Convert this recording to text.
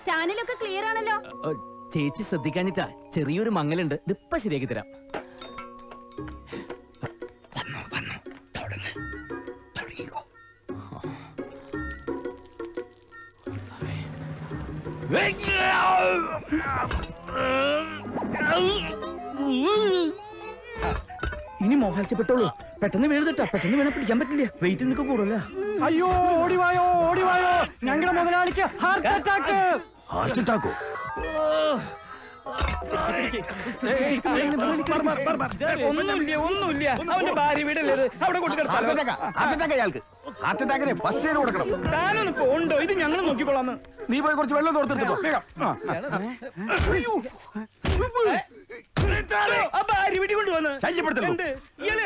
ചാനലൊക്കെ ക്ലിയർ ആണല്ലോ. ചേച്ചി ശ്രദ്ധിക്കാഞ്ഞിട്ടാ, ചെറിയൊരു മങ്ങലുണ്ട്. ഇതിപ്പ ശരിയാക്കി തരാം. ഇനി മോഹാൽച്ചപ്പെട്ടോളൂ. പെട്ടെന്ന് വീഴുതട്ടാ, പെട്ടെന്ന് വീണ പിടിക്കാൻ പറ്റില്ല. വെയിറ്റ് നിനക്ക് കൂടുതല. അയ്യോ ഓടിവായോ ഓടിവായോ, ഞങ്ങളുടെ മുതലാളിക്ക് ഹാർട്ട് അറ്റാക്ക്. ഹാർട്ട് അറ്റാക്കോ? ഒന്നുമില്ല. അവന്റെ ഭാര്യ വീടല്ലേ അവിടെ ഹാർട്ട് അറ്റാക്കിന് ഫസ്റ്റ് എയ്ഡ് കൊടുക്കണം. താനൊന്ന് പോണ്ടോ? ഇത് ഞങ്ങൾ നോക്കിക്കോളാന്ന്. നീ പോയി കുറച്ച് വെള്ളം തോർത്തെടുത്തോ. ആ ഭാര്യ വീട്ടിൽ കൊണ്ടുവന്ന് ശല്യപ്പെടുത്തല്ലോ. ഇയാളെ